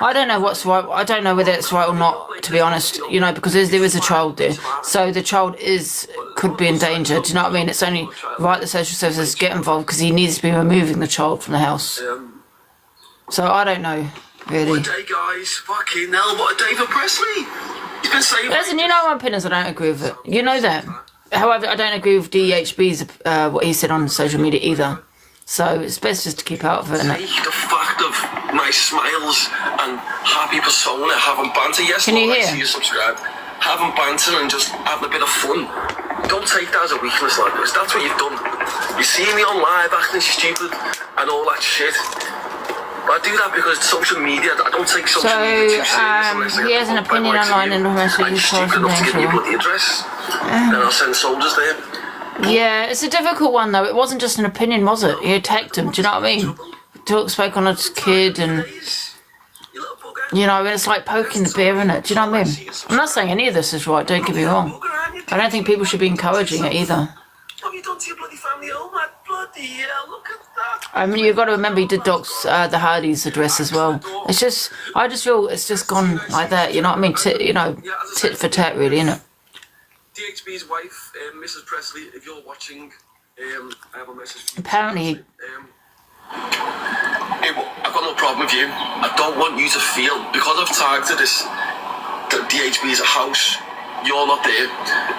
I don't know what's right. I don't know whether it's right or not, to be honest, you know, because there is a child there. So the child could be in danger. Do you know what I mean? It's only right that social services get involved because he needs to be removing the child from the house. So I don't know, really. What a day, guys. Fucking hell, what a day for Presley. He's been saying... Listen, you know my opinions, I don't agree with it. You know that. However, I don't agree with DHB's, what he said on social media either. So it's best just to keep out of it. Take the fact of nice smiles and happy persona, having banter. Yes, can you hear? I see you subscribe. Having banter and just having a bit of fun. Don't take that as a weakness like this. That's what you've done. You see me on live acting stupid and all that shit. But I do that because it's social media. I don't take social media too serious. He has an opinion online and I'm stupid enough to give you a bloody address. Then I'll send soldiers there. Yeah, it's a difficult one though. It wasn't just an opinion, was it? He attacked him. Do you know what I mean? Spoke on his kid, and you know, it's like poking the bear in it. Do you know what I mean? I'm not saying any of this is right. Don't get me wrong. I don't think people should be encouraging it either. I mean, you've got to remember he did dox the Hardys' address as well. It's just, I just feel it's just gone like that. You know what I mean? You know, tit for tat, really, isn't it? DHB's wife, Mrs. Presley, if you're watching, I have a message for you. Apparently. I've got no problem with you. I don't want you to feel, because I've tagged to this, that DHB's house, you're not there.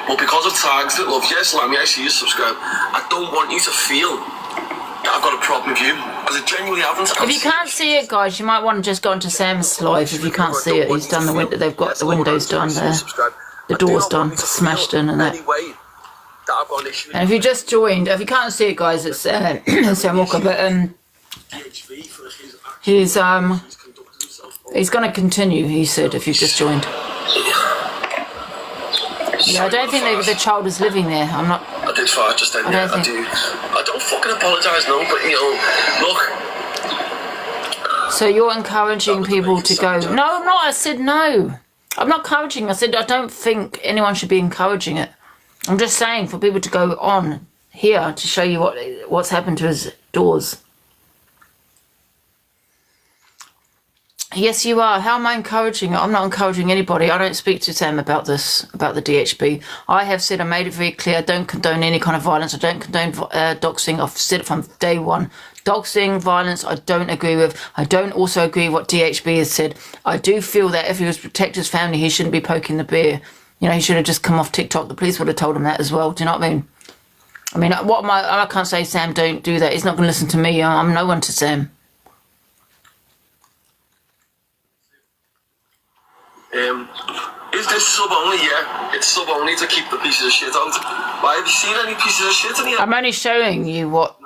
But because I've tagged it, love, yes, Lammy, I see you subscribe. I don't want you to feel that I've got a problem with you, because I genuinely haven't. If you can't see it, guys, you might want to just go onto Sam's live. If you can't see it, he's done the window. They've got the windows done there. The door's done, smashed in and that. And if you just joined, if you can't see it, guys, it's Sam Walker, but he's going to continue, he said, if you've just joined. Yeah, I don't think the child is living there. I'm not... I did fart just then, yeah, I do. I don't fucking apologise, no, but, you know, look... So you're encouraging people to go... No, I'm not, I said no. I'm not encouraging. I said I don't think anyone should be encouraging it. I'm just saying for people to go on here to show you what's happened to his doors. Yes, you are. How am I encouraging it? I'm not encouraging anybody. I don't speak to Sam about this, about the DHB. I have said, I made it very clear, I don't condone any kind of violence. I don't condone doxing. I've said it from day one. Doxing, violence, I don't agree with. I don't also agree with what DHB has said. I do feel that if he was to protect his family, he shouldn't be poking the bear. You know, he should have just come off TikTok. The police would have told him that as well. Do you know what I mean? I mean, I can't say, Sam, don't do that. He's not going to listen to me. I'm no one to Sam. Is this sub only? Yeah, it's sub only to keep the pieces of shit out. Why, have you seen any pieces of shit in here? I'm only showing you what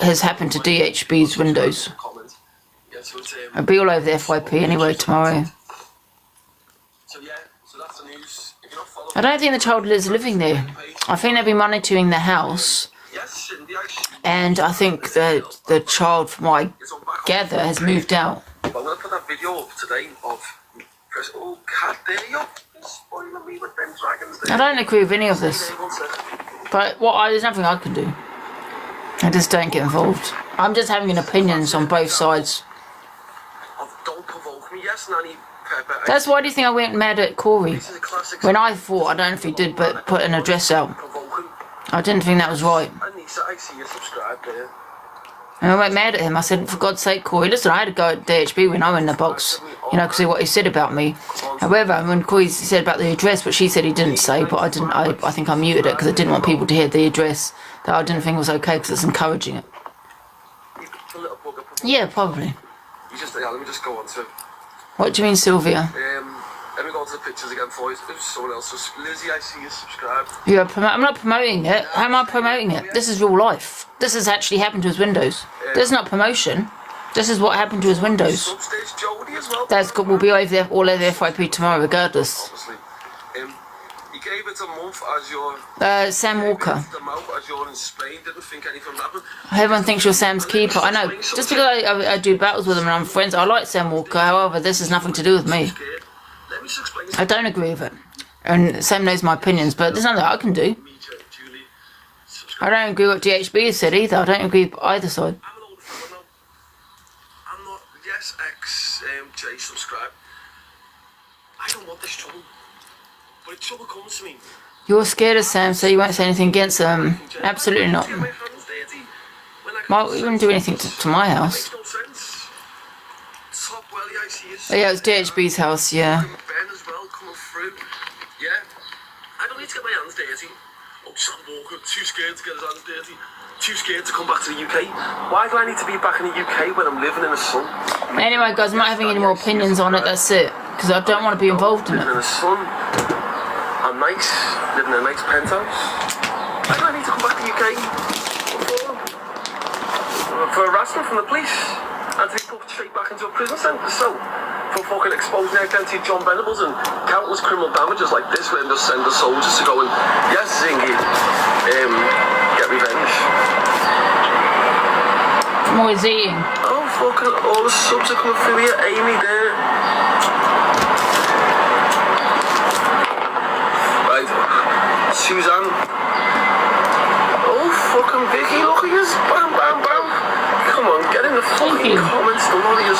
has happened to DHB's windows. I'll be all over the FYP anyway tomorrow. I don't think the child is living there. I think they'll be monitoring the house. And I think that the child, from what I gather, has moved out. I'm going to put that video up today of... Oh, cat, there you go. Spoiling me with them dragons there. I don't agree with any of this. But there's nothing I can do. I just don't get involved. I'm just having opinions on both sides. Don't provoke me, yes, Nanny Pepper. That's why do you think I went mad at Corey? When I thought, I don't know if he did, but put an address out. I didn't think that was right. I see you subscribe there. And I went mad at him. I said, for God's sake, Corey, listen, I had to go at DHB when I was in the box, you know, because of what he said about me. However, when Corey said about the address, but she said he didn't say, but I didn't. I think I muted it because I didn't want people to hear the address that I didn't think was okay because it's encouraging it. Yeah, probably. Let me just go on to... What do you mean, Sylvia? Let me go on to the pictures again for you. If someone else, Lizzie, I see you subscribe. I'm not promoting it. How am I promoting it? This is real life. This has actually happened to his windows. This is not promotion. This is what happened to his windows. That's good. We'll be over there, all over the FYP tomorrow, regardless. He gave it a month as your... Sam Walker. Everyone thinks you're Sam's keeper. I know. Just because I do battles with him and I'm friends, I like Sam Walker. However, this has nothing to do with me. I don't agree with it. And Sam knows my opinions, but there's nothing I can do. I don't agree with what DHB has said either. I don't agree with either side. I'm not, yes, Jay, subscribe. I don't want this trouble. But if trouble comes to me... You're scared of Sam, so you won't say anything against him. Absolutely not. Well, we wouldn't do anything to my house. Oh yeah, it was DHB's house, yeah. Ben as well coming through. Yeah. I don't need to get my hands dirty. Oh, Sam Walker, too scared to get his hands dirty. Too scared to come back to the UK. Why do I need to be back in the UK when I'm living in the sun? Anyway, guys, I'm not having any more opinions on it, that's it. Because I don't want to be involved in it. Living in the sun. I'm nice. Living in a nice penthouse. Why do I need to come back to the UK? For harassment from the police. And to be put straight back into a prison sentence. So, for fucking exposing their identity John Venables and countless criminal damages like this, where they just send the soldiers to go and, yes, Zingy, get revenge. More eating. Oh, fucking, all the subs are coming through here. Amy there. Right. Suzanne. Oh, fucking Vicky, look at you. Bam, bam, bam. Come on, get in the fucking comments, the lot of yous.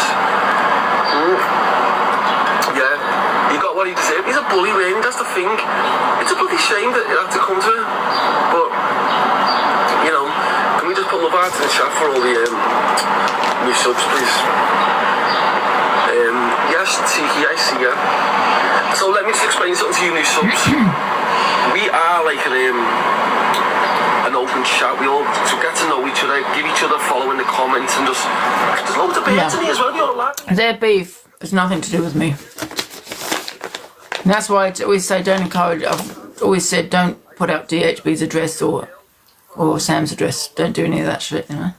Yeah, he got what he deserved. He's a bully, really, that's the thing. It's a bloody shame that it had to come to it. But, you know, can we just put love out in the chat for all the new subs, please? Yes, Tiki, I see ya. So let me just explain something to you new subs. We are like an open chat. We all to get to know each other, give each other follow in the comments, and just there's loads of beer to me as well. You're allowed. Their beef has nothing to do with me. And that's why I always say don't encourage. I've always said don't put out DHB's address or Sam's address. Don't do any of that shit, you know.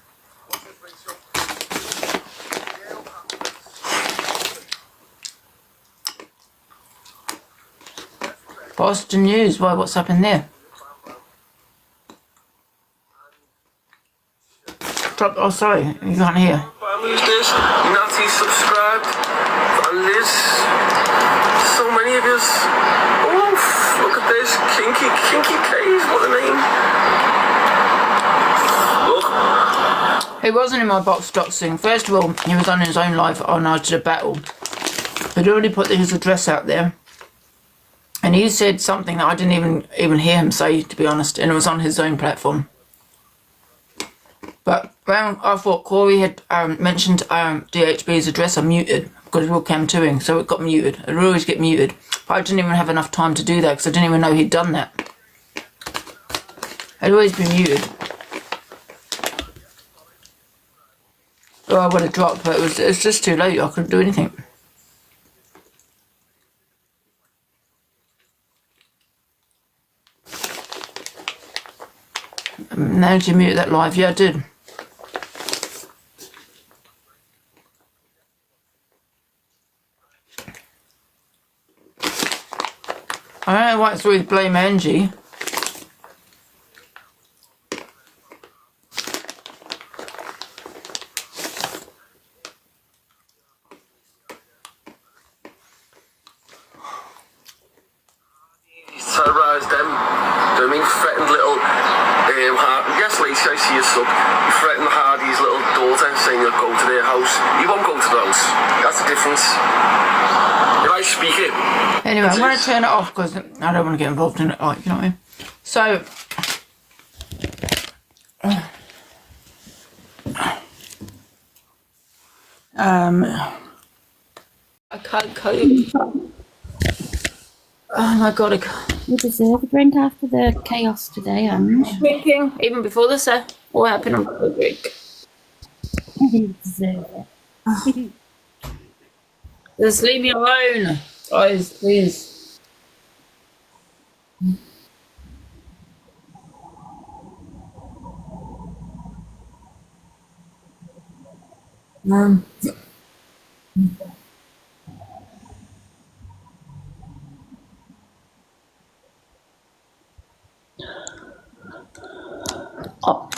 Boston News. Why? What's happened there? Oh, sorry, you can't hear. Who's this? Natty subscribed. And Liz. So many of us. Oof, look at this. Kinky K's, what a name. Look. He wasn't in my box doxing. First of all, he was on his own live on I Did a Battle. He'd already put his address out there. And he said something that I didn't even hear him say, to be honest. And it was on his own platform. But when I thought Corey had mentioned DHB's address, I muted because we were cam 2ing, so it got muted. It would always get muted. But I didn't even have enough time to do that because I didn't even know he'd done that. I'd always been muted. Or I would have dropped, but it was just too late. I couldn't do anything. Now did you mute that live? Yeah, I did. I don't know why it's always blame Angie. Terrorised them. Do you know what I mean? Threatened little yes, Lacey, I see you sub. You threatened Hardy's little daughter saying you'll go to their house. You won't go to the house. That's the difference. If I speak it. Anyway, I'm going to turn it off because I don't want to get involved in it, like, you know what I mean? So, I can't cope. Oh my god, You deserve a drink after the chaos today, Ange. drinking. Even before this, what happened? I'm going to drink. You deserve it. Just leave me alone. Guys, please.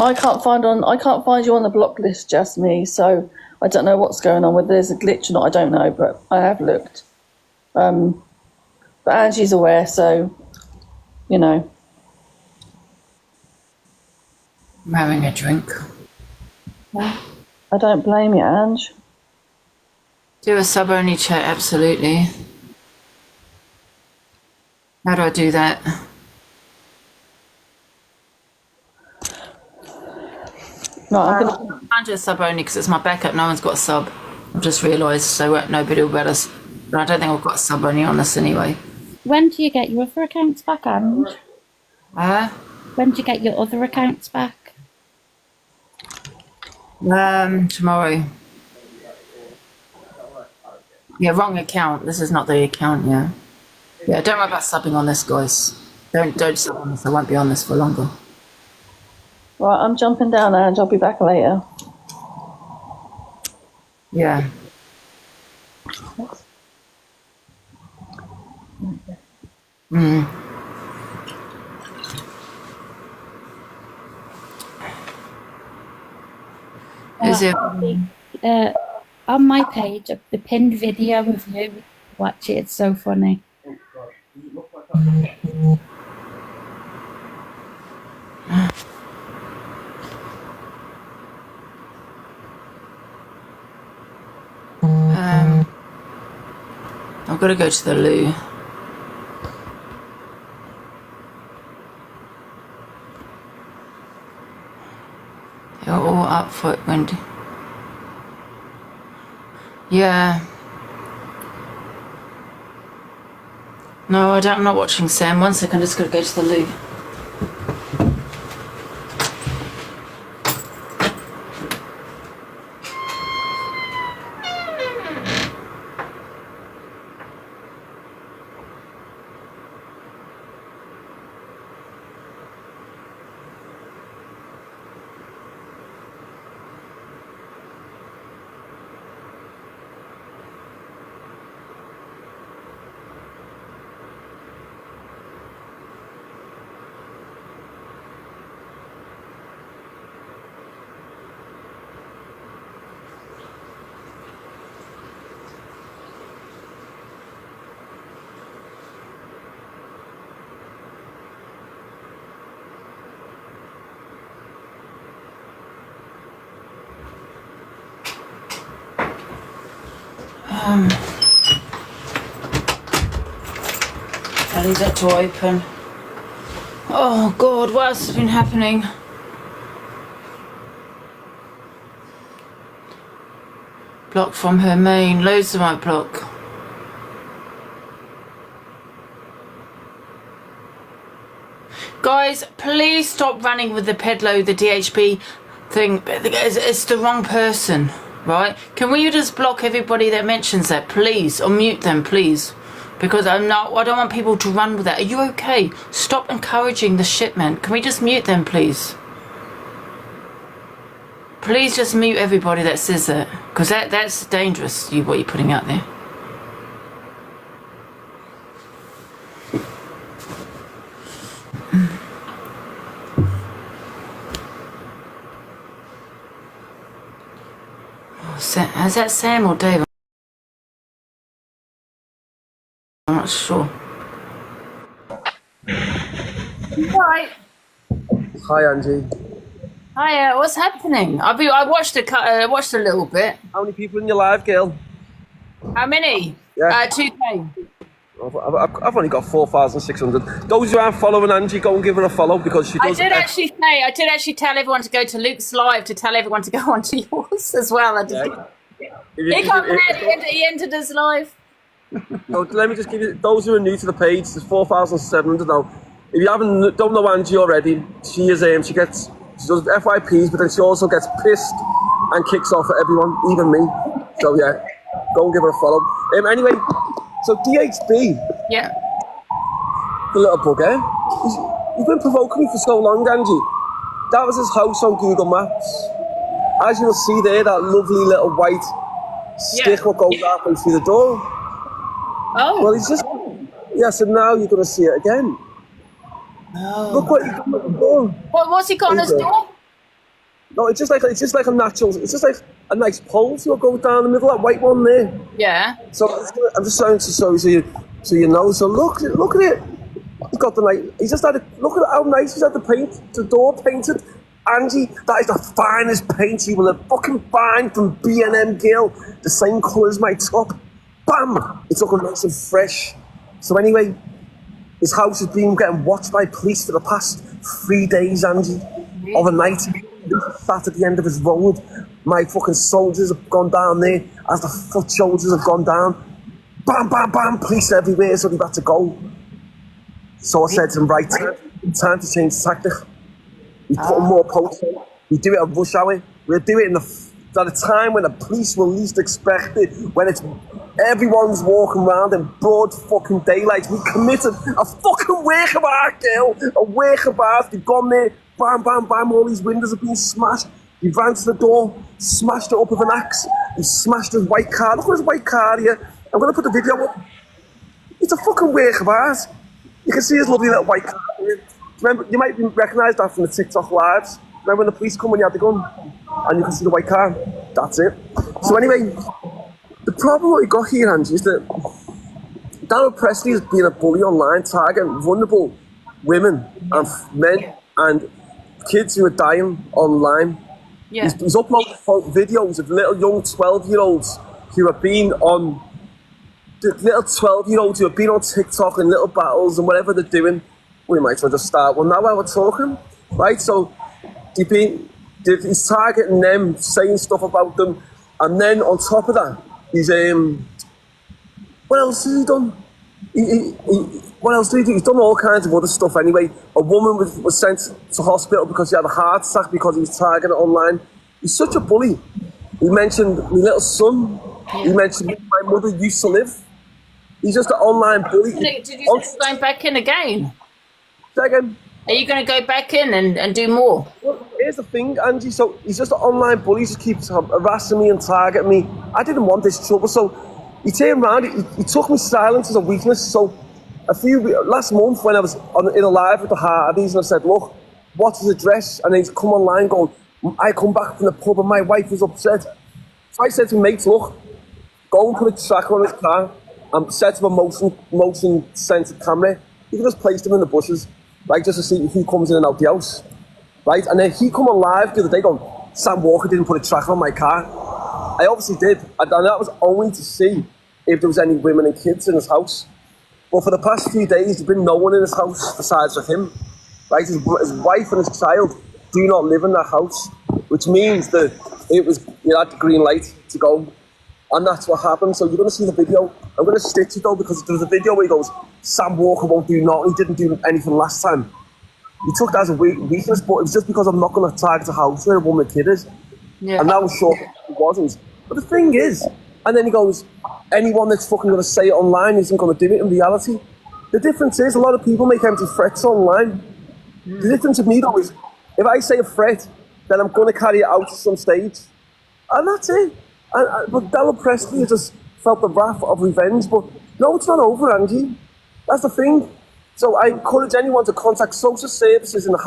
I can't find you on the block list, just me. So I don't know what's going on. Whether there's a glitch or not, I don't know. But I have looked. But Angie's aware, so you know. I'm having a drink. I don't blame you, Ange. Do a sub-only chat, absolutely. How do I do that? No, I'm gonna. I can't do a sub-only because it's my backup. No one's got a sub. I've just realised, so nobody will bet us. But I don't think I've got a sub-only on this anyway. When do you get your other accounts back, Ange? When do you get your other accounts back? Tomorrow. Yeah, wrong account. This is not the account, yeah. Yeah, don't worry about subbing on this, guys. Don't sub on this. I won't be on this for longer. Right, I'm jumping down, Ange. I'll be back later. Yeah. Is it? On my page, the pinned video of you. Watch it, it's so funny. I've got to go to the loo. You're all up for it, Wendy. Yeah. No, I'm not watching Sam. 1 second, I just got to go to the loo. I'll leave that door open. Oh God, what else has been happening? Block from her main. Loads of my block. Guys, please stop running with the Pedlo, the DHB thing. It's the wrong person, right? Can we just block everybody that mentions that, please? Or mute them, please? Because I don't want people to run with that. Are you okay? Stop encouraging the shit, man. Can we just mute them, please? Please just mute everybody that says that. Because that's dangerous, what you're putting out there. Is that Sam or Dave? I'm not sure. Right. Hi, Angie. Hi, what's happening? I watched a little bit. How many people in your live, girl? How many? Yeah. 2K. I've only got 4,600. Those who aren't following Angie, go and give her a follow because she does. I did actually tell everyone to go to Luke's live to tell everyone to go onto yours as well. I did. Yeah. He entered his live. So let me just give you those who are new to the page. There's 4,700 now. If you don't know Angie already, she does FYPs, but then she also gets pissed and kicks off at everyone, even me. So yeah, go and give her a follow. Anyway, so DHB, yeah, the little bugger, he's been provoking me for so long, Angie. That was his house on Google Maps. As you'll see there, that lovely little white stick what goes halfway through the door. Oh. Well, he's just, so now you're going to see it again. Oh. Look what he's done with the door. What's he got on his door? No, it's just like a natural, it's just like a nice pole to go down the middle, that white one there. Yeah. So I'm just trying to show you so you know. So look at it. He's got the nice, he's just had it, look at how nice he's had the door painted. Angie, that is the finest paint you will fucking find from B&M Gill. The same colour as my top. Bam! It's looking nice and fresh. So anyway, his house has been getting watched by police for the past 3 days, Angie. Overnight, sat at the end of his road. My fucking soldiers have gone down there as the foot soldiers have gone down. Bam, bam, bam, police everywhere, so they've had to go. So I said to him, right, time to change tactic. We put more posts in. We do it at rush hour. We'll do it at a time when the police will least expect it, when it's everyone's walking around in broad fucking daylight. We committed a fucking work of art, girl. A work of art. We've gone there, bam, bam, bam, all these windows have been smashed. He ran to the door, smashed it up with an axe. He smashed his white car. Look at his white car here. I'm going to put the video up. It's a fucking work of art. You can see his lovely little white car here. Remember, you might recognise that from the TikTok lives. Remember when the police come when you had the gun? And you can see the white car? That's it. So anyway, the problem what we got here, Angie, is that Darryl Presley has been a bully online, targeting vulnerable women and men and kids who are dying online. Yeah. He's uploaded videos of little young 12-year-olds who have been on TikTok and little battles and whatever they're doing. We might as well just start one now while we're talking, right? So he's targeting them, saying stuff about them, and then on top of that, he's what else has he done? What else did he do? He's done all kinds of other stuff anyway. A woman was sent to hospital because she had a heart attack because he was targeting online. He's such a bully. He mentioned my little son. Yeah. He mentioned where my mother used to live. He's just an online bully. Did you say going back in again? Second. Are you going to go back in and do more? Well, here's the thing, Angie. So he's just an online bully. He just keeps harassing me and targeting me. I didn't want this trouble, so he turned around. He took my silence as a weakness. So last month when I was in a live with the Hardys and I said, look, what's his address? And he's come online going, I come back from the pub and my wife is upset. So I said to mates, look, go and put a tracker on his car and set up a motion sensor camera. You can just place them in the bushes, right, just to see who comes in and out the house, right? And then he come on live the other day going, Sam Walker didn't put a tracker on my car. I obviously did, and that was only to see if there was any women and kids in his house. But for the past few days, there's been no one in his house besides for him, right? His wife and his child do not live in that house, which means that he had the green light to go. And that's what happened. So you're going to see the video. I'm going to stitch it though, because there was a video where he goes, Sam Walker won't do nothing. He didn't do anything last time. He took that as a weakness, but it was just because I'm not going to target a house where a woman and kid is. Yeah. And that was sure it wasn't. But the thing is, and then he goes, anyone that's fucking going to say it online isn't going to do it in reality. The difference is, a lot of people make empty threats online. The difference with me though is, if I say a threat, then I'm going to carry it out to some stage. And that's it. But Darryl Presley just felt the wrath of revenge. But no, it's not over, Angie. That's the thing. So I encourage anyone to contact social services in the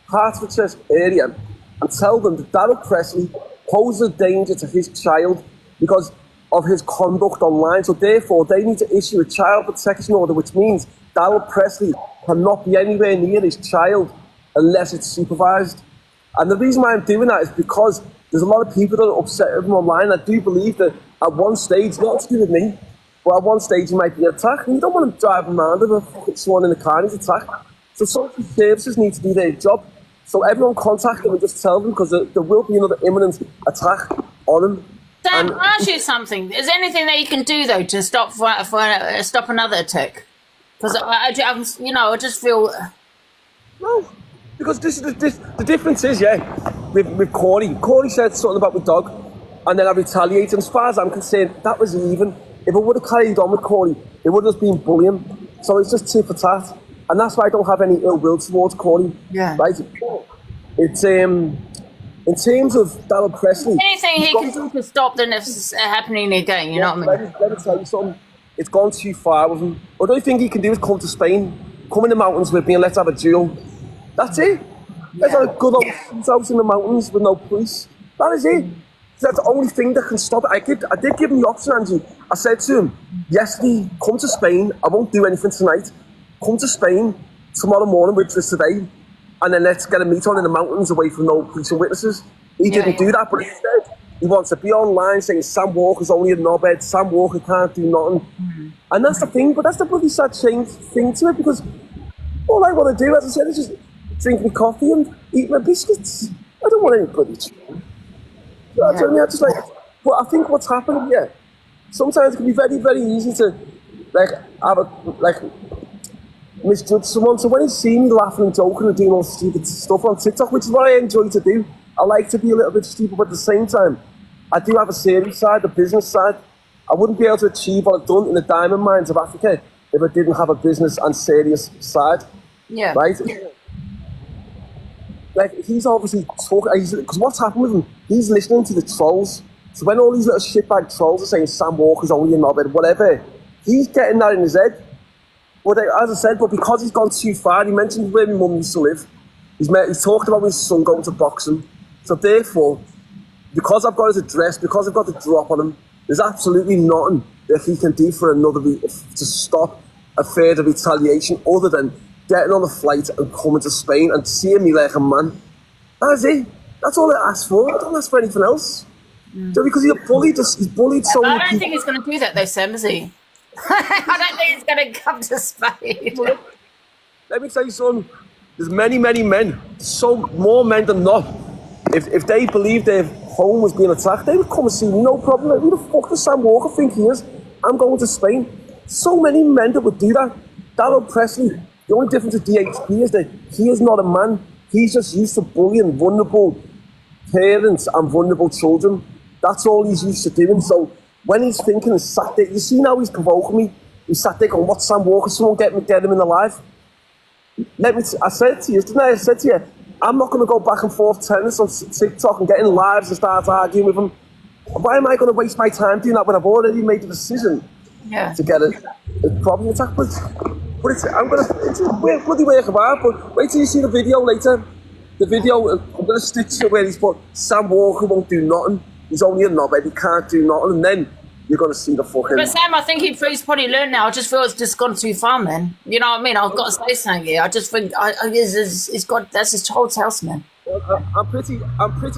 Hertfordshire area and tell them that Darryl Presley poses a danger to his child because of his conduct online. So therefore, they need to issue a child protection order, which means Darryl Presley cannot be anywhere near his child unless it's supervised. And the reason why I'm doing that is because there's a lot of people that are upset with him online. I do believe that at one stage, not to do with me, but at one stage he might be attacked. And you don't want him driving around with someone in the car and he's attacked. So social services need to do their job. So everyone contact them and just tell them, because there will be another imminent attack on him. Sam, I'll ask you something. Is there anything that you can do though to stop another attack? Because I just feel. No, because the difference is, with Corey. Corey said something about my dog, and then I retaliated. And as far as I'm concerned, that was even. If I would have carried on with Corey, it would have just been bullying. So it's just tit for tat, and that's why I don't have any ill will towards Corey. Yeah. Right. It's in terms of Darryl Presley. Anything he can do to stop this happening again, you know what I mean? Let me tell you something. It's gone too far with him. The only thing he can do is come to Spain, come in the mountains with me and let's have a duel. That's it. Let's have a good old house in the mountains with no police. That is it. That's the only thing that can stop it. I did give him the option, Angie. I said to him, yesterday, come to Spain. I won't do anything tonight. Come to Spain tomorrow morning, which is today. and then let's get a meet on in the mountains away from no police and witnesses. He didn't do that, but instead he wants to be online saying Sam Walker's only a knobhead, Sam Walker can't do nothing. And that's the thing, but that's the bloody sad thing to it, because all I want to do, as I said, is just drink my coffee and eat my biscuits. I don't want any bloody trouble. I just like, but I think what's happened here, sometimes it can be very, very easy to misjudge someone. So when you see me laughing and joking and doing all stupid stuff on TikTok, which is what I enjoy to do, I like to be a little bit stupid, but at the same time, I do have a serious side, a business side. I wouldn't be able to achieve what I've done in the diamond mines of Africa if I didn't have a business and serious side. Yeah. Right? Like, he's obviously talking, because what's happened with him, he's listening to the trolls. So when all these little shitbag trolls are saying Sam Walker's only a knobhead, whatever, he's getting that in his head. But as I said, but because he's gone too far, he mentioned where my mum used to live. He's talked about his son going to boxing. So therefore, because I've got his address, because I've got the drop on him, there's absolutely nothing that he can do for to stop a further retaliation other than getting on a flight and coming to Spain and seeing me like a man. That's it. That's all I ask for. I don't ask for anything else. So because he's bullied so many people. I don't think he's going to do that though, Sam, is he? I don't think he's going to come to Spain. Let me tell you something. There's many, many men, so more men than not. If they believed their home was being attacked, they would come and see me, no problem. Who the fuck does Sam Walker think he is? I'm going to Spain. So many men that would do that. Darryl Presley, the only difference with DHP is that he is not a man. He's just used to bullying vulnerable parents and vulnerable children. That's all he's used to doing. So when he's thinking and sat there, you see now he's provoking me. He sat there going, what's Sam Walker? Someone get him in alive. I said to you, didn't I? I said to you, I'm not going to go back and forth tennis on TikTok and get in lives and start arguing with him. Why am I going to waste my time doing that when I've already made the decision to get a problem attack? But it's a bloody work of art. But wait till you see the video later. The video, I'm going to stitch it where he's put, Sam Walker won't do nothing. He's only a knobhead, he can't do nothing. And then you're going to see the fucking... But Sam, I think he's probably learned now. I just feel it's just gone too far, man. You know what I mean? I've got to say something here. I just think that's his whole house, man. I'm pretty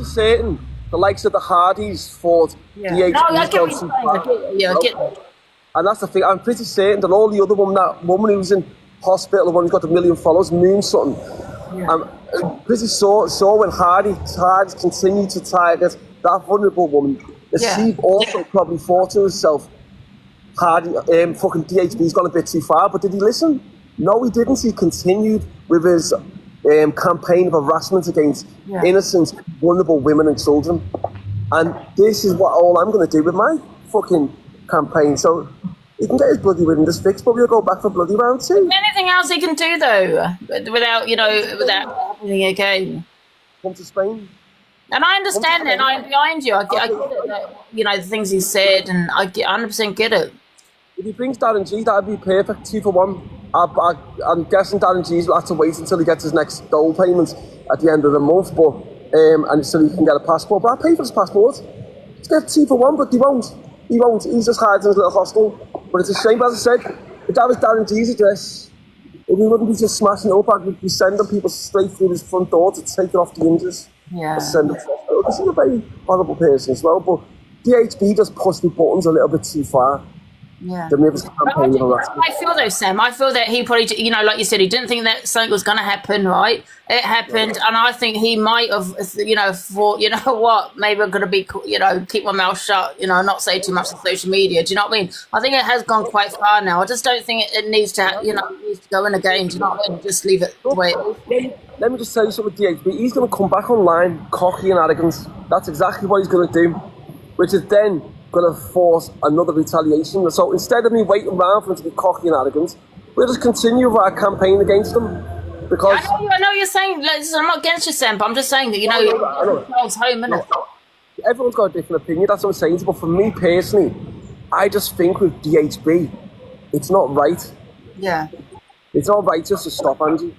certain the likes of the Hardys fought the HBs. No, I get what you're saying. I get. And that's the thing. I'm pretty certain that all the other that woman who's in hospital, the one who's got 1 million followers, Moon something. I'm pretty sure when Hardys continued to target that vulnerable woman, Steve also probably thought to himself, fucking DHB's gone a bit too far, but did he listen? No, he didn't. He continued with his campaign of harassment against innocent, vulnerable women and children. And this is what all I'm going to do with my fucking campaign. So he can get his bloody witness fixed, but we'll go back for bloody round 2. Anything else he can do, though, without happening again? Come to Spain. And I understand that, and I'm behind you. I get it, that, the things he said, and I 100% get it. If he brings Darren G, that'd be perfect, 2 for 1. I'm guessing Darren G's will have to wait until he gets his next dole payment at the end of the month, but and so he can get a passport. But I'll pay for his passport. Let's get 2 for 1, but he won't. He won't. He's just hiding in his little hostel. But it's a shame, as I said, if that was Darren G's address, if we wouldn't be just smashing it up, I'd be sending people straight through his front door to take it off the hinges. Yeah. Send it to hospital. He's a very horrible person as well, but DHB just pushed the buttons a little bit too far. Yeah. I feel though, Sam, I feel that he probably, like you said, he didn't think that something was going to happen, right? It happened, and I think he might have, thought, you know what, maybe I'm going to be, keep my mouth shut, not say too much on social media. Do you know what I mean? I think it has gone quite far now. I just don't think it needs to, needs to go in again. Do you know what I mean? Just leave it the way it is. Let me just tell you something with DHB. He's going to come back online, cocky and arrogant. That's exactly what he's going to do, which is then going to force another retaliation. So instead of me waiting around for him to be cocky and arrogant, we'll just continue with our campaign against him. Because I know you're saying, I'm not against you, Sam, but I'm just saying that, it's home, isn't it? Everyone's got a different opinion, that's what I'm saying. But for me personally, I just think with DHB, it's not right. Yeah. It's not right just to stop Angie.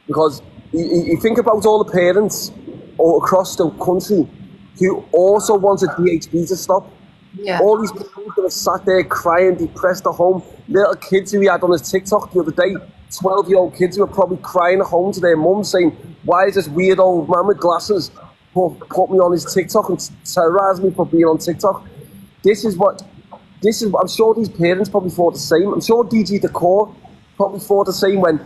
Because you think about all the parents all across the country who also wanted DHB to stop. Yeah. All these people that have sat there crying, depressed at home, little kids who he had on his TikTok the other day 12-year-old kids who are probably crying at home to their mum saying, why is this weird old man with glasses put me on his TikTok and terrorise me for being on TikTok? I'm sure these parents probably thought the same. I'm sure DG Decor probably thought the same when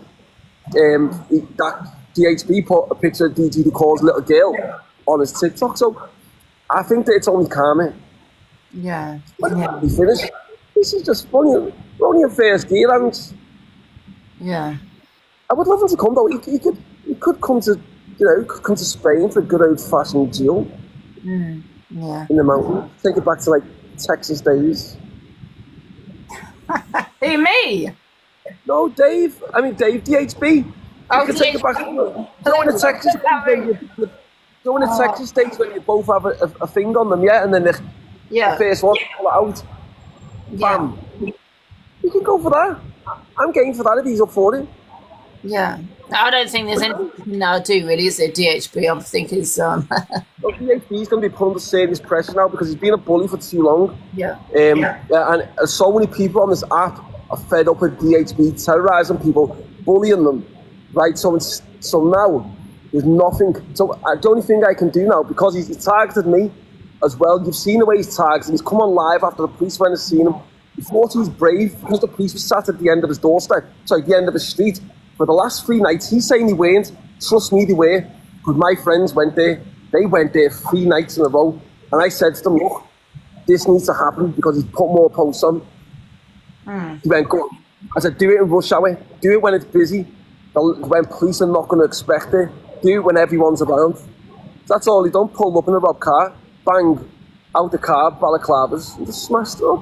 that DHB put a picture of DG Decor's little girl on his TikTok. So I think that it's only karma. Yeah. We finished. This is just funny. We're only in first gear, and Yeah. I would love him to come though. He could come to, come to Spain for a good old-fashioned deal. Yeah. In the mountain. Take it back to like Texas days. Hey, me? No, Dave. I mean Dave, DHB. Oh, You could take it back. Doing the Texas doing the Texas days when you both have a thing on them, yeah, and then the first one pull it out. Bam. You can go for that. I'm game for that if he's up for it. Yeah. I don't think there's anything now to do, really, is there? DHB, I think, is... Well, DHB's going to be put under serious pressure now because he's been a bully for too long. Yeah. And so many people on this app are fed up with DHB terrorising people, bullying them, right? So now there's nothing. So the only thing I can do now, because he's targeted me as well. You've seen the way he's targeted. He's come on live after the police went and seen him. He thought he was brave because the police were sat at the end of his doorstep, the end of his street. For the last 3 nights, he's saying he weren't. Trust me, they were. Because my friends went there. They went there 3 nights in a row. And I said to them, look, this needs to happen because he's put more posts on. He went, go on. I said, do it in rush hour. Do it when it's busy. When police are not going to expect it. Do it when everyone's around. That's all he done. Pulled up in a rob car. Bang. Out the car, balaclavas. And just smashed it up.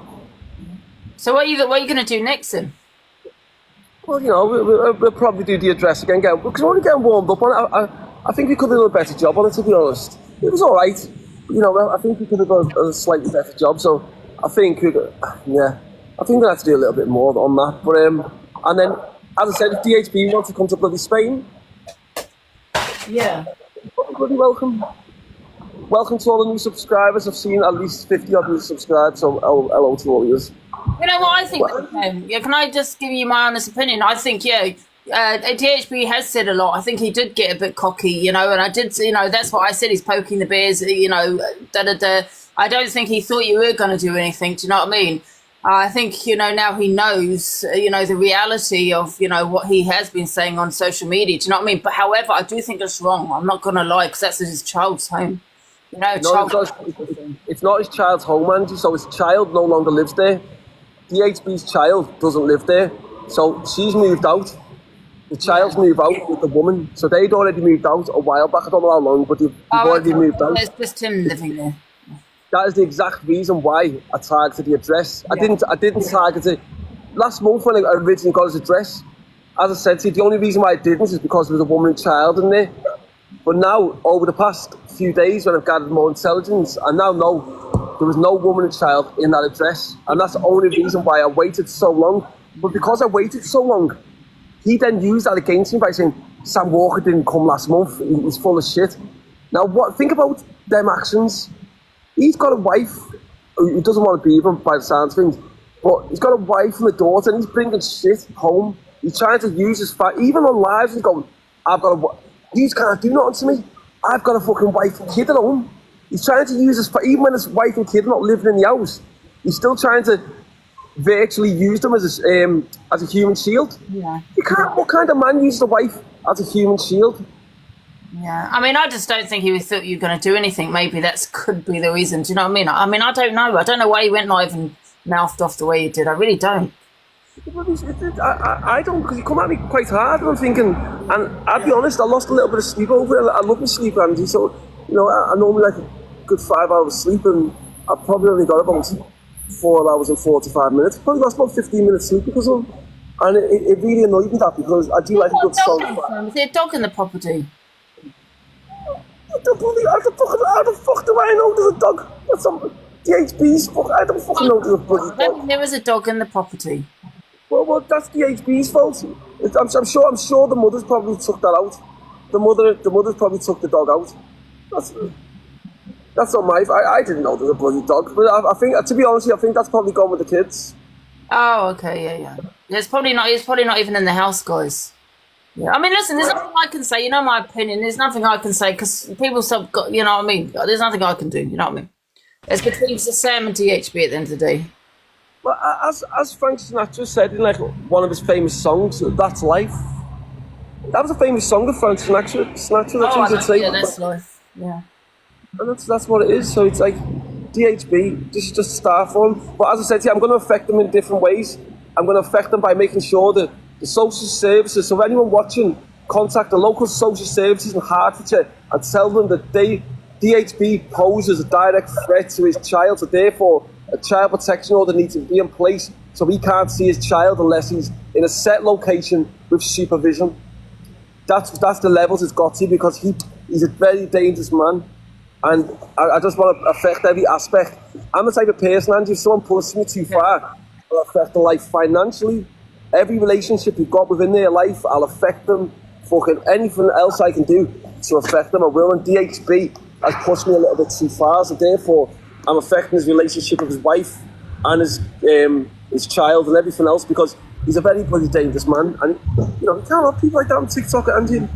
So what are you going to do next then? Well, we'll probably do the address again, because we're only getting warmed up on it. I think we could have done a better job on it, to be honest. It was all right. I think we could have done a slightly better job. So I think, I think we'll have to do a little bit more on that. But and then, as I said, if DHB wants to come to bloody Spain, Yeah. bloody welcome. Welcome to all the new subscribers. I've seen at least 50 of you subscribed, so hello to all of you. You know what I think? Can I just give you my honest opinion? I think, DHB has said a lot. I think he did get a bit cocky, and I did, that's what I said. He's poking the bears, I don't think he thought you were going to do anything. Do you know what I mean? I think, now he knows, the reality of, what he has been saying on social media. Do you know what I mean? But however, I do think it's wrong. I'm not going to lie, because that's his child's home. It's not his child's home, Angie, so his child no longer lives there. DHB's child doesn't live there, so she's moved out. The child's moved out with the woman, so they'd already moved out a while back. I don't know how long, but they've already moved out. There's just him living there. That is the exact reason why I targeted the address. I didn't target it last month when I originally got his address. As I said to you, the only reason why I didn't is because there was a woman and child in there. But now, over the past few days, when I've gathered more intelligence, I now know there was no woman and child in that address. And that's the only reason why I waited so long. But because I waited so long, he then used that against me by saying, Sam Walker didn't come last month, he was full of shit. Now, think about them actions. He's got a wife who doesn't want to be with him by the sounds of things, but he's got a wife and a daughter, and he's bringing shit home. He's trying to use his fight, even on lives, he's going, you can't do nothing to me. I've got a fucking wife and kid at home. He's trying to use his fight, even when his wife and kid are not living in the house. He's still trying to virtually use them as a human shield. Yeah. What kind of man uses a wife as a human shield? Yeah, I mean, I just don't think he thought you were going to do anything. Maybe that could be the reason. Do you know what I mean? I don't know. I don't know why he went live and mouthed off the way he did. I really don't. I don't, because he come at me quite hard, and I'm thinking, and I'll be honest, I lost a little bit of sleep over it. I love my sleep, Angie, so, I normally like a good 5 hours sleep, and I probably only got about 4 hours and 45 minutes. Probably lost about 15 minutes sleep because of him, and it really annoyed me that, because I do like a good song. Is there a dog in the property? How the fuck do I know there's a dog? That's some DHB's fuck. I don't fucking know there's a bloody dog. There was a dog in the property. Well, that's DHB's fault. I'm sure the mothers probably took that out. The mothers probably took the dog out. That's not my. I didn't know there was a bloody dog. But I think, to be honest with you, I think that's probably gone with the kids. Oh, okay, yeah. It's probably not. He's probably not even in the house, guys. Yeah. I mean, listen. There's nothing I can say. You know my opinion. There's nothing I can say because people still got. You know what I mean. There's nothing I can do. You know what I mean. It's between Sam and DHB at the end of the day. Well, as Frank Sinatra said in like one of his famous songs, "That's Life." That was a famous song of Frank Sinatra. That's what he would say. Yeah, that's life. Yeah. And that's what it is. So it's like DHB, just a star for him. But as I said to you, I'm going to affect them in different ways. I'm going to affect them by making sure that the social services, so if anyone watching, contact the local social services in Hertfordshire and tell them that DHB poses a direct threat to his child, so therefore a child protection order needs to be in place so he can't see his child unless he's in a set location with supervision. That's the levels it's got to, because he's a very dangerous man. And I just want to affect every aspect. I'm the type of person, Angie, if someone pushes me too far, I'll affect their life financially. Every relationship you've got within their life, I'll affect them. Fucking anything else I can do to affect them, I will. And DHB has pushed me a little bit too far, so therefore I'm affecting his relationship with his wife and his child and everything else, because he's a very bloody dangerous man. And, you know, you can't have people like that on TikTok, Angie.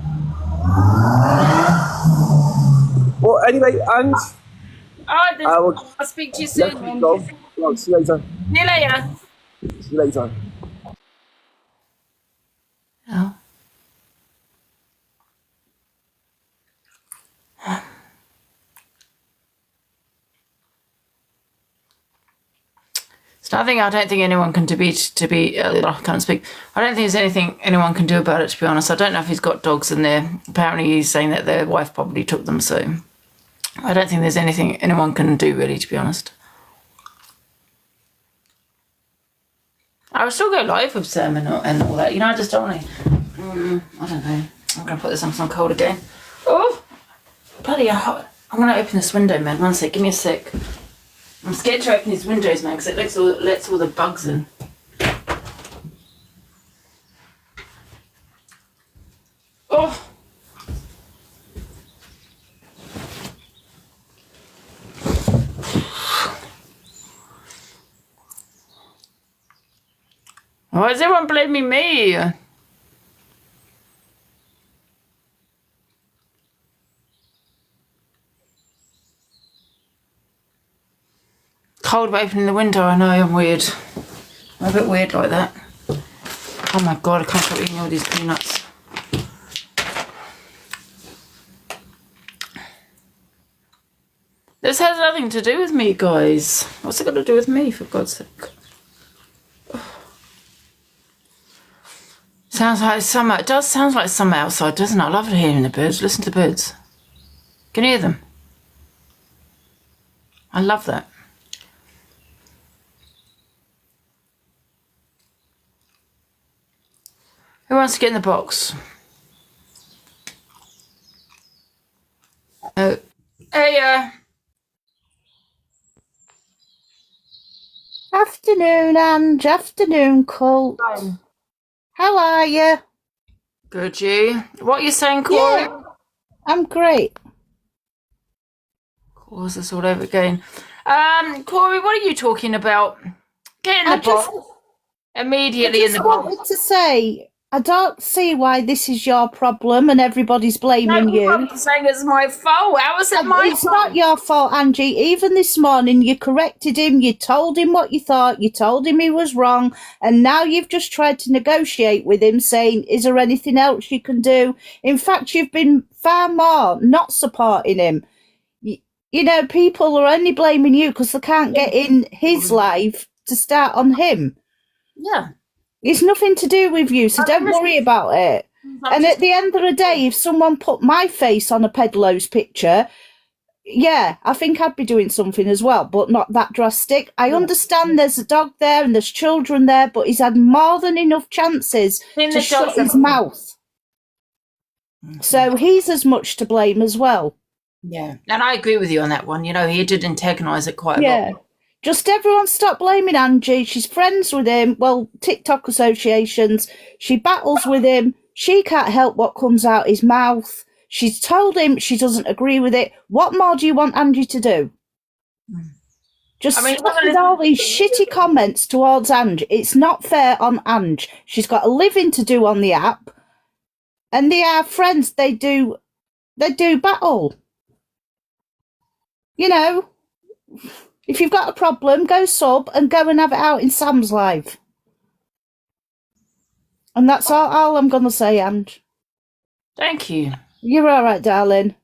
Well, anyway, and I'll speak to you soon. let you go. Well, see you later. See you later. See you later. Oh. It's nothing. I don't think anyone can I can't speak. I don't think there's anything anyone can do about it, to be honest. I don't know if he's got dogs in there. Apparently he's saying that their wife probably took them, so I don't think there's anything anyone can do, really, to be honest. I would still go live with Sam and all that. You know, I just don't want to... I don't know. I'm going to put this on some cold again. Oh! Bloody hell. I'm going to open this window, man. One sec. Give me a sec. I'm scared to open these windows, man, because it lets all the bugs in. Oh! Why is everyone blaming me? Cold by opening the window. I know, I'm weird. I'm a bit weird like that. Oh my god, I can't stop eating all these peanuts. This has nothing to do with me, guys. What's it got to do with me, for God's sake? Sounds like summer. It does sound like summer outside, doesn't it? I love hearing the birds. Listen to the birds. Can you hear them? I love that. Who wants to get in the box? Oh, hey, Afternoon, Ange. Afternoon, Colt. How are you? good, you. What are you saying, Corey? Yeah, I'm great. What's this all over again? Corey, what are you talking about? Get in the box. Immediately in the box. I wanted to say, I don't see why this is your problem and everybody's blaming you. I'm saying it's my fault. How is it my fault? It's not your fault, Angie. Even this morning, you corrected him. You told him what you thought. You told him he was wrong. And now you've just tried to negotiate with him, saying, is there anything else you can do? In fact, you've been far more not supporting him. You know, people are only blaming you because they can't get in his life to start on him. Yeah. It's nothing to do with you, so don't worry about it. And at the end of the day, if someone put my face on a Pedalo's picture, yeah, I think I'd be doing something as well, but not that drastic. I understand there's a dog there and there's children there, but he's had more than enough chances to shut his mouth. So he's as much to blame as well. Yeah, and I agree with you on that one. You know, he did antagonise it quite a lot. Just everyone stop blaming Angie. She's friends with him. Well, TikTok associations. She battles with him. She can't help what comes out his mouth. She's told him she doesn't agree with it. What more do you want Angie to do? Just I mean, stuck with all these shitty comments towards Ange. It's not fair on Ange. She's got a living to do on the app, and they are friends. They do battle. You know, if you've got a problem, go sub and go and have it out in Sam's live. And that's all I'm going to say, Ange. thank you. You're all right, darling.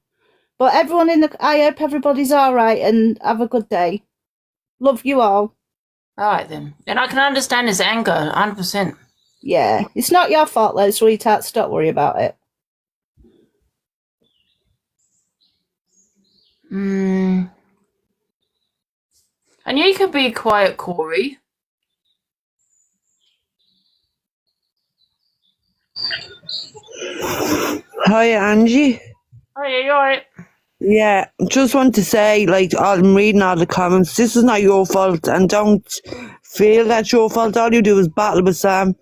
But everyone I hope everybody's all right and have a good day. Love you all. All right, then. And I can understand his anger, 100%. Yeah, it's not your fault though, sweetheart. Don't worry about it. And you can be quiet, Corey. Hi, Angie. Oh, yeah, you're right. Yeah, just want to say, like, I'm reading all the comments. This is not your fault, and don't feel that's your fault. All you do is battle with Sam,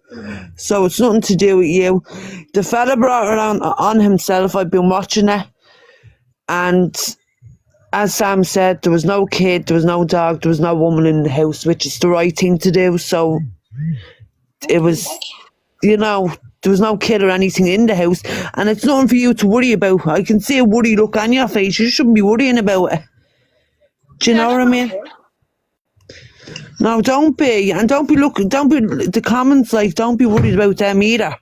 so it's nothing to do with you. The fella brought it on himself. I've been watching it, and as Sam said, there was no kid, there was no dog, there was no woman in the house, which is the right thing to do. So it was, you know, there was no kid or anything in the house, and it's nothing for you to worry about. I can see a worry look on your face. You shouldn't be worrying about it. Do you know what I mean? No, don't be, and don't be the comments, like, don't be worried about them either.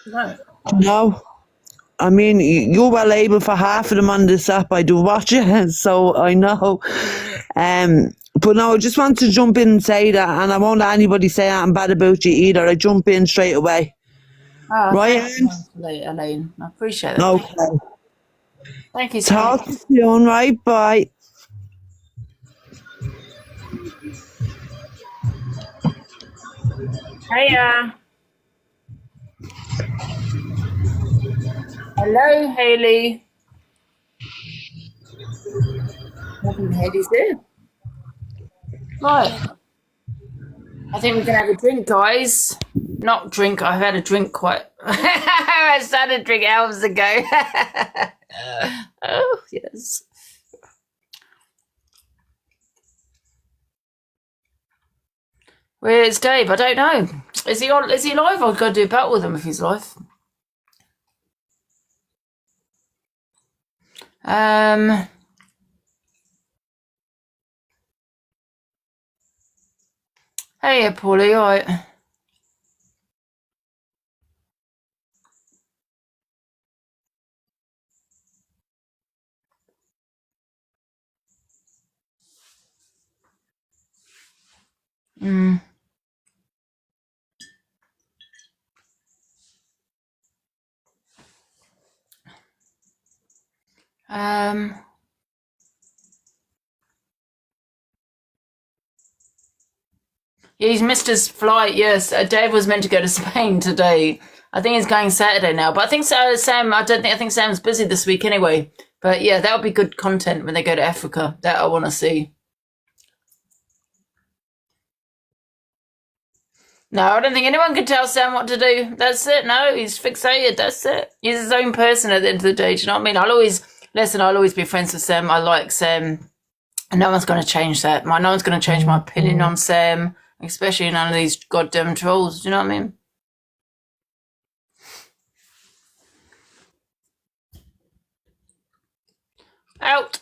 No. No. I mean, you're well able for half of them on this app. I do watch it, so I know. But no, I just want to jump in and say that, and I won't let anybody say I'm bad about you either. I jump in straight away. Oh, Right, thanks, Elaine. I appreciate that. Okay. Thank you, Talk Sam. to you soon, right? Bye. Hiya. Hello, Hayley. Nothing Hayley's there. Right. I think we can have a drink, guys. Not drink. I've had a drink quite. I started drinking hours ago. Oh, yes. Where's Dave? I don't know. Is he on? Is he live? I'll go do a battle with him if he's live. Hey, Paulie, all right. Mm. Yeah, he's missed his flight. Yes, Dave was meant to go to Spain today. I think he's going Saturday now. But I think Sam. I think Sam's busy this week anyway. But yeah, that would be good content when they go to Africa. That I want to see. No, I don't think anyone can tell Sam what to do. That's it. No, he's fixated. That's it. He's his own person at the end of the day. Do you know what I mean? I'll always be friends with Sam. I like Sam. And no one's going to change that. No one's going to change my opinion on Sam, especially none of these goddamn trolls. Do you know what I mean? Out.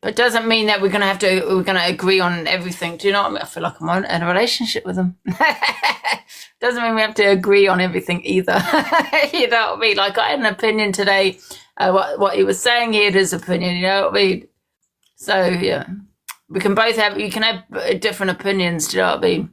But it doesn't mean that we're gonna agree on everything. Do you know what I mean? I feel like I'm in a relationship with them. Doesn't mean we have to agree on everything either. You know what I mean? Like I had an opinion today. What he was saying, he had his opinion. You know what I mean? So yeah, you can have different opinions. Do you know what I mean?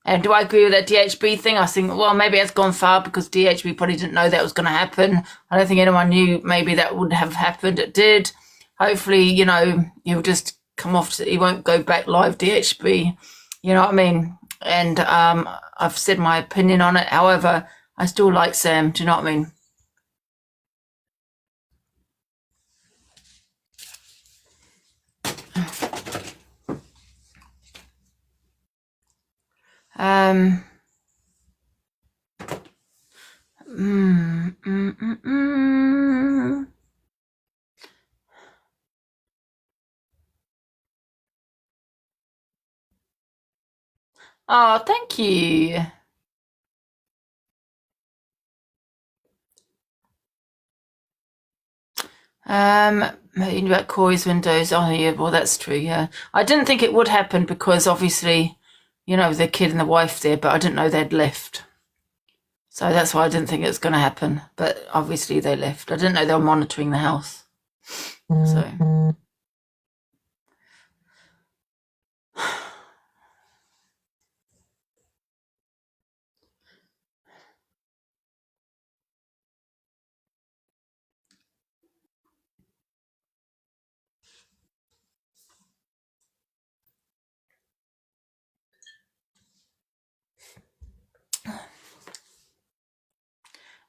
And do I agree with that DHB thing? I think, well, maybe it's gone far because DHB probably didn't know that was going to happen. I don't think anyone knew maybe that would have happened. It did. Hopefully, you know, he'll just come off. He won't go back live DHB. You know what I mean? And I've said my opinion on it. However, I still like Sam. Do you know what I mean? Oh, thank you. About Corey's windows. Oh, yeah, well, that's true, yeah. I didn't think it would happen because obviously, you know, the kid and the wife there, but I didn't know they'd left. So that's why I didn't think it was going to happen. But obviously they left. I didn't know they were monitoring the house. So.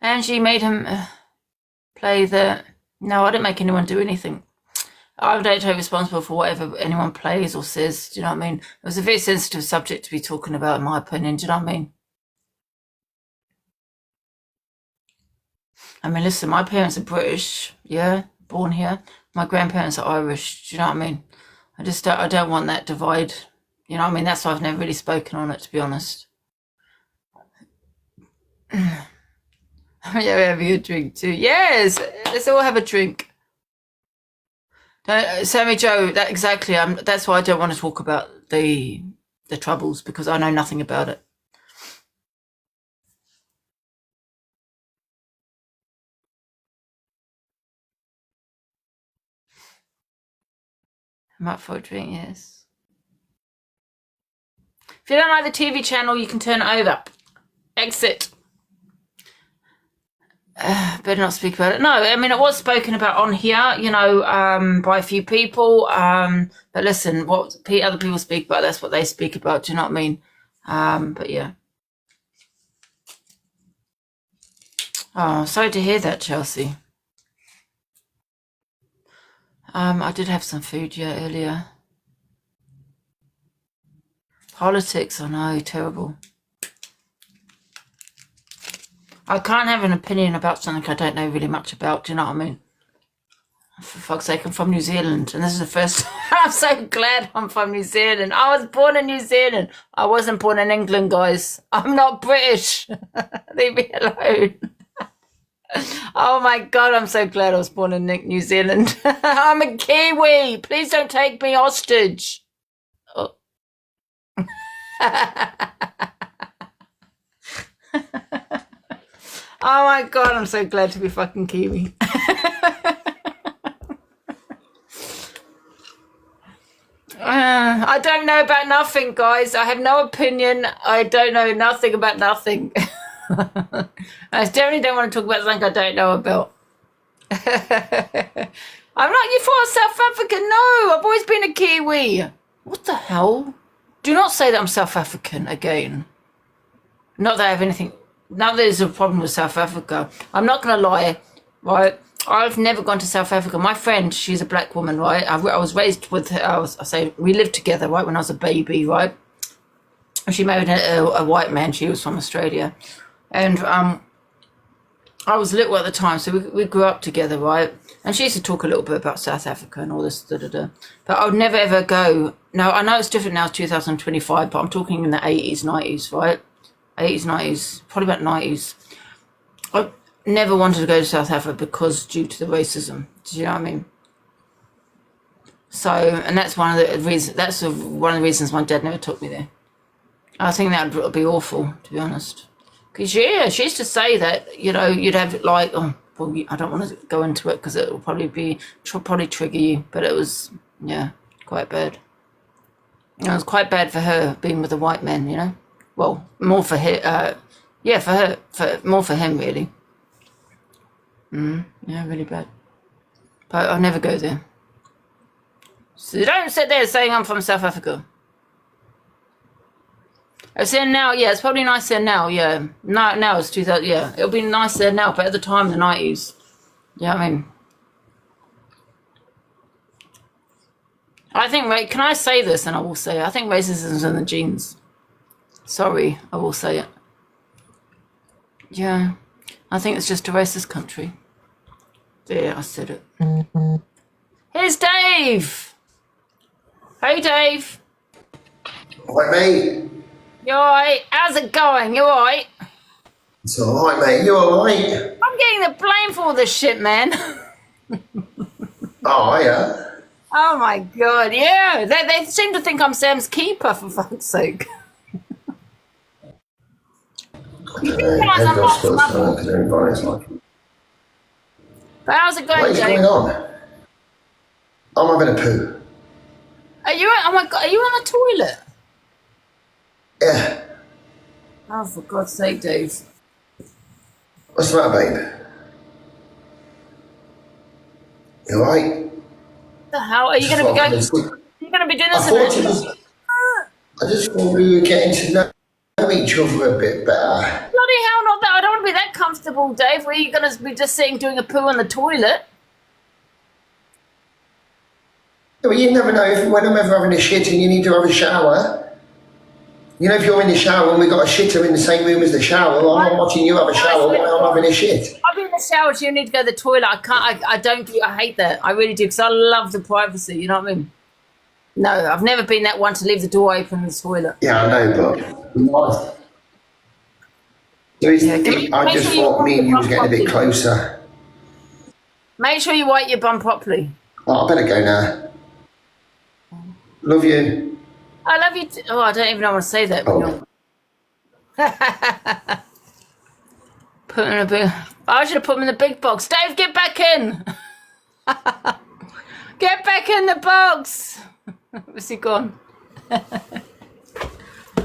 Angie made him play the... No, I didn't make anyone do anything. I don't take responsible for whatever anyone plays or says. Do you know what I mean? It was a very sensitive subject to be talking about, in my opinion. Do you know what I mean? I mean, listen, my parents are British, yeah, born here. My grandparents are Irish. Do you know what I mean? I don't want that divide. You know what I mean? That's why I've never really spoken on it, to be honest. Yeah, we're having a drink too. Yes, let's all have a drink. Sammy Joe, that exactly. That's why I don't want to talk about the troubles, because I know nothing about it. I'm up for a drink, yes. If you don't like the TV channel, you can turn it over. Exit. Better not speak about it. No, I mean, it was spoken about on here, you know, by a few people. But listen, what other people speak about, that's what they speak about. Do you know what I mean? But yeah. Oh, sorry to hear that, Chelsea. I did have some food, yeah, earlier. Politics, I know, terrible. I can't have an opinion about something I don't know really much about, do you know what I mean? For fuck's sake, I'm from New Zealand, and this is the first time. I'm so glad I'm from New Zealand. I was born in New Zealand. I wasn't born in England, guys. I'm not British. Leave me alone. Oh my God, I'm so glad I was born in New Zealand. I'm a Kiwi. Please don't take me hostage. Oh. Oh my God, I'm so glad to be fucking Kiwi. I don't know about nothing, guys. I have no opinion. I don't know nothing about nothing. I definitely don't want to talk about something I don't know about. I'm not you for South Africa. No, I've always been a Kiwi. What the hell? Do not say that I'm South African again. Not that I have anything... Now there's a problem with South Africa. I'm not going to lie, right? I've never gone to South Africa. My friend, she's a black woman, right? I was raised with her. We lived together, right, when I was a baby, right? She married a white man. She was from Australia. And I was little at the time, so we grew up together, right? And she used to talk a little bit about South Africa and all this, But I would never, ever go. Now, I know it's different now, it's 2025, but I'm talking in the 80s, 90s, right? 80s, 90s, probably about 90s. I never wanted to go to South Africa because due to the racism. Do you know what I mean? So, and that's one of the reasons. That's one of the reasons my dad never took me there. I think that would be awful, to be honest. Because yeah, she used to say that, you know, you'd have like, oh, well, I don't want to go into it because it will probably trigger you. But it was, yeah, quite bad. It was quite bad for her being with a white man, you know. Well, more for her, yeah, for her, more for him, really. Yeah, really bad. But I'll never go there. So don't sit there saying I'm from South Africa. It's there now, yeah, it's probably nice there now, yeah. Now it's 2000, yeah, it'll be nice there now, but at the time, the 90s. Yeah, I mean. I think, can I say this, and I will say it, I think racism's in the genes. Sorry, I will say it. Yeah, I think it's just a racist country. There, I said it. Here's Dave. Hey, Dave. What, mate? You alright? How's it going? You alright? It's all right, mate. You all right? I'm getting the blame for all this shit, man. Oh, yeah. Oh my god, yeah. They seem to think I'm Sam's keeper, for fuck's sake. You do realise I'm not smuggling. But how's it going, What is Jake? going on? I'm having a poo. Are you? Oh my god, are you on the toilet? Yeah. Oh, for God's sake, Dave. What's the matter, babe? You all right? What the hell? Are you going to be going? You're going to be doing this? I just thought we were getting to know each other a bit better. Bloody hell, not that. I don't want to be that comfortable, Dave. Where you going to be just sitting doing a poo on the toilet? Yeah, well, you never know if when I'm ever having a shit and you need to have a shower. You know, if you're in the shower and we've got a shitter in the same room as the shower, I'm not watching you have a shower while I'm having a shit. I'll be in the shower, so you need to go to the toilet. I can't. I don't. I hate that. I really do, because I love the privacy. You know what I mean? No, I've never been that one to leave the door open in the toilet. Yeah, I know, but I just thought me and you was getting a bit closer. Make sure you wipe your bum properly. Oh, I better go now. Love you. I love you. Oh, I don't even know how to say that. Oh. Put him in a big. I should have put him in the big box. Dave, get back in. Get back in the box. Where's he gone?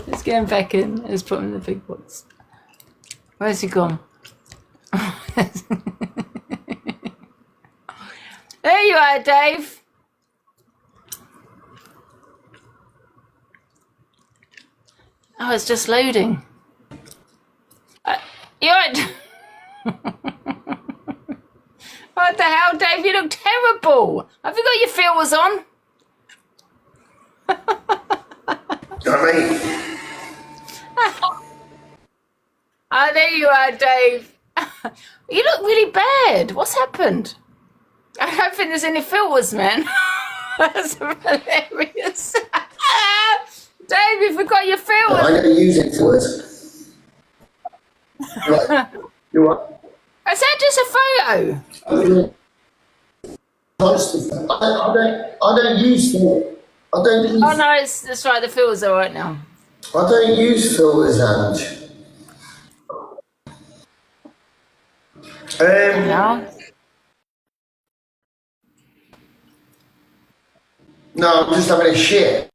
Let's get him back in. Let's put him in the big box. Where's he gone? There you are, Dave. Oh, it's just loading. You're right. What the hell, Dave? You look terrible. Have you got your filters on? Oh, there you are, Dave. You look really bad. What's happened? I don't think there's any filters, man. That's hilarious. Dave, you forgot your filters. I never use it for it. Right. You what? Is that just a photo? I don't use filters. I don't use. Oh no, that's right. The filters are right now. I don't use filters, Ange. No, I'm just having a shit.